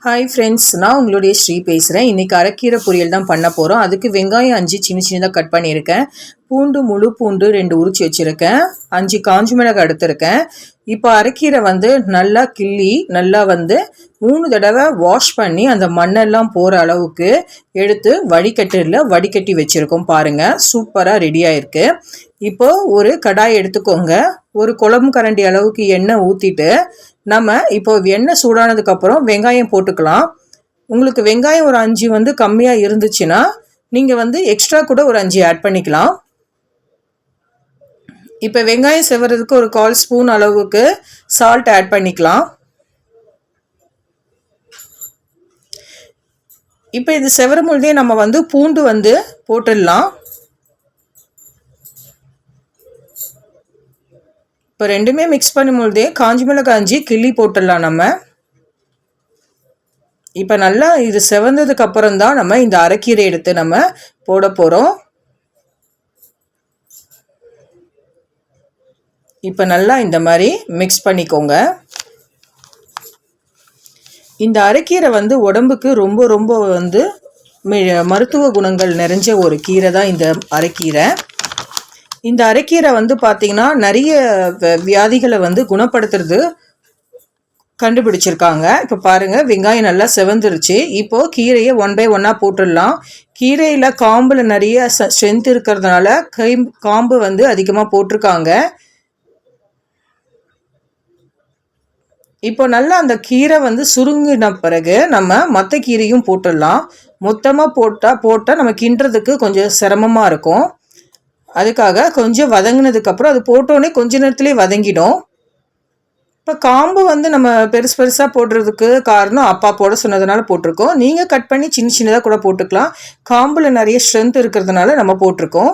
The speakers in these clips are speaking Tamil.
ஹாய் ஃப்ரெண்ட்ஸ், நான் உங்களுடைய ஸ்ரீ பேசுகிறேன். இன்றைக்கி அரைக்கீரை பொரியல் தான் பண்ண போகிறோம். அதுக்கு வெங்காயம் 5 சின்ன சின்னதாக கட் பண்ணியிருக்கேன். பூண்டு, முழு பூண்டு 2 உரிச்சு வச்சுருக்கேன். 5 காஞ்சி மிளகாய் எடுத்திருக்கேன். இப்போ அரைக்கீரை நல்லா கிள்ளி நல்லா 3 தடவை வாஷ் பண்ணி அந்த மண்ணெல்லாம் போகிற அளவுக்கு எடுத்து வடிகட்டி வச்சுருக்கோம். பாருங்கள், சூப்பராக ரெடியாக இருக்குது. இப்போது ஒரு கடாய் எடுத்துக்கோங்க. ஒரு குழம்பு கரண்டி அளவுக்கு எண்ணெய் ஊற்றிட்டு நம்ம இப்போ எண்ணெய் சூடானதுக்கப்புறம் வெங்காயம் போட்டுக்கலாம். உங்களுக்கு வெங்காயம் ஒரு 5 கம்மியாக இருந்துச்சுன்னா நீங்கள் எக்ஸ்ட்ரா கூட ஒரு 5 ஆட் பண்ணிக்கலாம். இப்போ வெங்காயம் செவறதுக்கு ஒரு 1/4 ஸ்பூன் அளவுக்கு சால்ட் ஆட் பண்ணிக்கலாம். இப்போ இது செவரும் பொழுதே நம்ம பூண்டு போட்டுடலாம். இப்போ ரெண்டுமே மிக்ஸ் பண்ணும் பொழுதே காஞ்சி மிளகாய் 5 கிள்ளி போட்டுடலாம். நம்ம இப்போ நல்லா இது செவந்ததுக்கு அப்புறம் தான் நம்ம இந்த அரைக்கீரை எடுத்து நம்ம போட போகிறோம். இப்போ நல்லா இந்த மாதிரி மிக்ஸ் பண்ணிக்கோங்க. இந்த அரைக்கீரை உடம்புக்கு ரொம்ப ரொம்ப மருத்துவ குணங்கள் நிறைஞ்ச ஒரு கீரை தான் இந்த அரைக்கீரை. இந்த அரைக்கீரை பார்த்திங்கன்னா நிறைய வியாதிகளை குணப்படுத்துறது கண்டுபிடிச்சிருக்காங்க. இப்போ பாருங்கள், வெங்காயம் நல்லா செவந்துருச்சு. இப்போது கீரையை 1 by 1 போட்டுடலாம். கீரையில் காம்பில் நிறைய ஸ்ட்ரென்த் இருக்கிறதுனால காம்பு அதிகமாக போட்டிருக்காங்க. இப்போ நல்லா அந்த கீரை சுருங்கின பிறகு நம்ம மற்ற கீரையும் போட்டுடலாம். மொத்தமாக போட்டால் நம்ம கிண்டுறதுக்கு கொஞ்சம் சிரமமாக இருக்கும். அதுக்காக கொஞ்சம் வதங்கினதுக்கப்புறம் அது போட்டோன்னே கொஞ்ச நேரத்துலேயே வதங்கிடும். இப்போ காம்பு நம்ம பெருசாக போடுறதுக்கு காரணம் அப்பா போட சொன்னதுனால போட்டிருக்கோம். நீங்கள் கட் பண்ணி சின்ன சின்னதாக கூட போட்டுக்கலாம். காம்பில் நிறைய ஸ்ட்ரென்த் இருக்கிறதுனால நம்ம போட்டிருக்கோம்.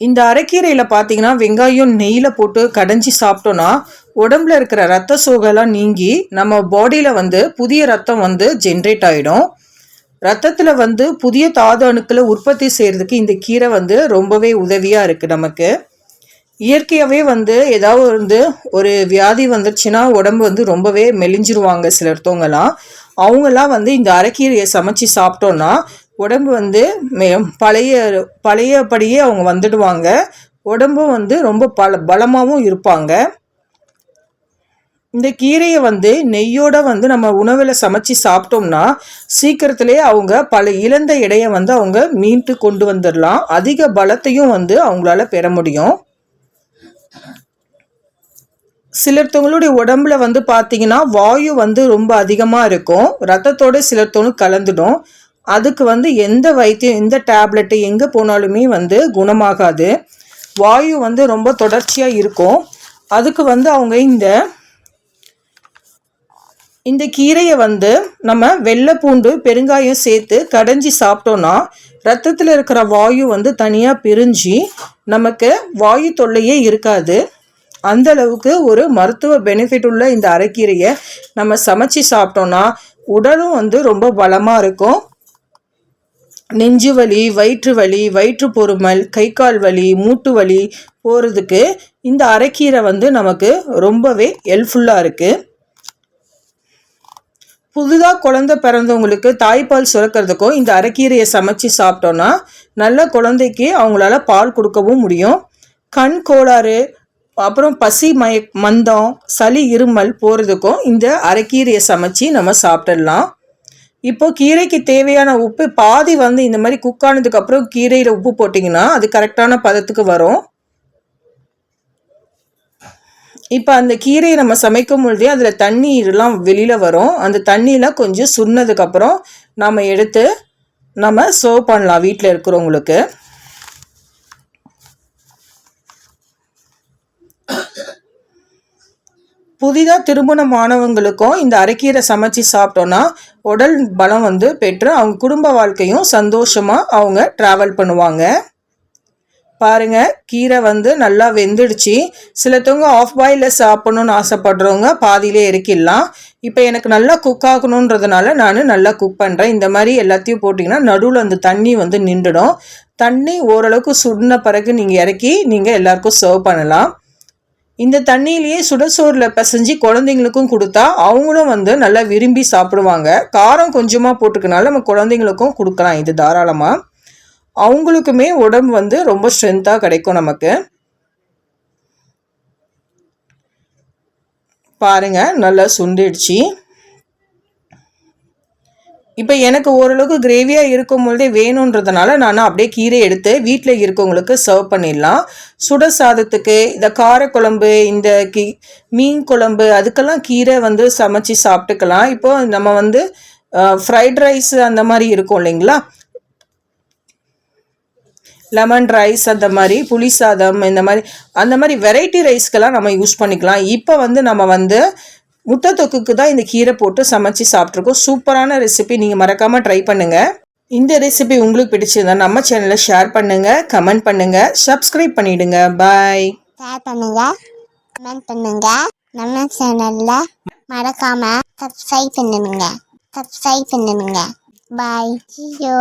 இந்த அரைக்கீரையில் பார்த்தீங்கன்னா வெங்காயம் நெய்யில் போட்டு கடைஞ்சி சாப்பிட்டோன்னா உடம்புல இருக்கிற ரத்த சோகைலாம் நீங்கி நம்ம பாடியில் புதிய ரத்தம் ஜென்ரேட் ஆகிடும். ரத்தத்தில் புதிய தாது அணுக்களை உற்பத்தி செய்கிறதுக்கு இந்த கீரை ரொம்பவே உதவியாக இருக்குது. நமக்கு இயற்கையாகவே ஏதாவது ஒரு வியாதி வந்துருச்சுன்னா உடம்பு ரொம்பவே மெலிஞ்சிருவாங்க சிலர்த்தவங்கலாம். அவங்களாம் இந்த அரைக்கீரையை சமைச்சு சாப்பிட்டோன்னா உடம்பு பழையபடியே அவங்க வந்துடுவாங்க. உடம்பும் ரொம்ப பலமாகவும் இருப்பாங்க. இந்த கீரையை நெய்யோட நம்ம உணவில் சமைச்சு சாப்பிட்டோம்னா சீக்கிரத்திலே அவங்க இழந்த எடையை அவங்க மீட்டு கொண்டு வந்துடலாம். அதிக பலத்தையும் அவங்களால பெற முடியும். சிலர்த்தவங்களுடைய உடம்புல பார்த்தீங்கன்னா வாயு ரொம்ப அதிகமாக இருக்கும். ரத்தத்தோடு சிலர்த்தவங்க கலந்துடும். அதுக்கு எந்த வைத்தியம், எந்த டேப்லெட்டு எங்கே போனாலுமே குணமாகாது. வாயு ரொம்ப தொடர்ச்சியாக இருக்கும். அதுக்கு அவங்க இந்த கீரையை நம்ம வெள்ளை பூண்டு பெருங்காயம் சேர்த்து கடைஞ்சி சாப்பிட்டோன்னா ரத்தத்தில் இருக்கிற வாயு தனியாக பிரிஞ்சு நமக்கு வாயு தொல்லையே இருக்காது. அந்தளவுக்கு ஒரு மருத்துவ பெனிஃபிட் உள்ள இந்த அரைக்கீரையை நம்ம சமைச்சு சாப்பிட்டோன்னா உடலும் ரொம்ப பலமாக இருக்கும். நெஞ்சு வலி, வயிற்று வலி, வயிற்று பொறுமல், கை கால் வலி, மூட்டு வலி போகிறதுக்கு இந்த அரைக்கீரை நமக்கு ரொம்பவே ஹெல்ப்ஃபுல்லாக இருக்குது. புதுதாக குழந்தை பிறந்தவங்களுக்கு தாய்ப்பால் சுரக்கிறதுக்கும் இந்த அரைக்கீரையை சமைச்சு சாப்பிட்டோன்னா நல்ல குழந்தைக்கு அவங்களால பால் கொடுக்கவும் முடியும். கண் கோளாறு, அப்புறம் பசி மந்தம், சளி இருமல் போகிறதுக்கும் இந்த அரைக்கீரையை சமைச்சு நம்ம சாப்பிட்டுடலாம். இப்போது கீரைக்கு தேவையான உப்பு பாதி இந்த மாதிரி குக்கானதுக்கப்புறம் கீரையில் உப்பு போட்டிங்கன்னா அது கரெக்டான பதத்துக்கு வரும். இப்போ அந்த கீரையை நம்ம சமைக்கும் பொழுதே அதில் தண்ணீர்லாம் வெளியில் வரும். அந்த தண்ணியெலாம் கொஞ்சம் சுண்ணதுக்கப்புறம் நம்ம எடுத்து நம்ம சர்வ் பண்ணலாம் வீட்டில் இருக்கிறவங்களுக்கு. புதிதாக திருமணமானவங்களுக்கும் இந்த அரைக்கீரை சமைச்சு சாப்பிட்டோன்னா உடல் பலம் பெற்று அவங்க குடும்ப வாழ்க்கையும் சந்தோஷமாக அவங்க ட்ராவல் பண்ணுவாங்க. பாருங்கள், கீரை நல்லா வெந்துடுச்சு. சிலத்தவங்க ஆஃப் பாயிலில் சாப்பிடணுன்னு ஆசைப்படுறவங்க பாதியிலே இறக்கிடலாம். இப்போ எனக்கு நல்லா குக் ஆகணுன்றதுனால நான் நல்லா குக் பண்ணுறேன். இந்த மாதிரி எல்லாத்தையும் போட்டிங்கன்னா நடுவில் அந்த தண்ணி நின்றுடும். தண்ணி ஓரளவுக்கு சுடின பிறகு நீங்கள் இறக்கி நீங்கள் எல்லாருக்கும் சர்வ் பண்ணலாம். இந்த தண்ணியிலேயே சுடசோறில் பிசைஞ்சு குழந்தைங்களுக்கும் கொடுத்தா அவங்களும் வந்து நல்லா விரும்பி சாப்பிடுவாங்க. காரம் கொஞ்சமாக போட்டுக்கனால நம்ம குழந்தைங்களுக்கும் கொடுக்கலாம். இது தாராளமாக அவங்களுக்குமே உடம்பு வந்து ரொம்ப ஸ்ட்ரென்த்தாக கிடைக்கும் நமக்கு. பாருங்க நல்லா சுண்டிடுச்சு. இப்போ எனக்கு ஓரளவுக்கு கிரேவியாக இருக்கும் பொழுதே வேணுன்றதுனால நான் அப்படியே கீரை எடுத்து வீட்டில் இருக்கவங்களுக்கு சர்வ் பண்ணிடலாம். சுட சாதத்துக்கு இந்த காரக்குழம்பு, இந்த மீன் குழம்பு அதுக்கெல்லாம் கீரை வந்து சமைச்சு சாப்பிட்டுக்கலாம். இப்போ நம்ம வந்து ஃப்ரைட் ரைஸ் அந்த மாதிரி இருக்கும் இல்லைங்களா, லெமன் ரைஸ், அந்த மாதிரி புளி சாதம், அந்த மாதிரி வெரைட்டி ரைஸ்க்கெல்லாம் நம்ம யூஸ் பண்ணிக்கலாம். இப்போ வந்து நம்ம வந்து முட்டை தொக்குக்கு தான் இந்த கீரை போட்டு சமைச்சு சாப்பிட்ருக்கோம். சூப்பரான ரெசிபி, நீங்கள் மறக்காமல் ட்ரை பண்ணுங்கள். இந்த ரெசிபி உங்களுக்கு பிடிச்சிருந்தா நம்ம சேனலில் ஷேர் பண்ணுங்கள், கமெண்ட் பண்ணுங்கள், சப்ஸ்கிரைப் பண்ணிவிடுங்க. பாய். ஷேர் பண்ணுங்கள், கமெண்ட் பண்ணுங்கள். நம்ம சேனலில் மறக்காமல் சப்ஸ்கிரைப் பண்ணுங்க. பாய். See you.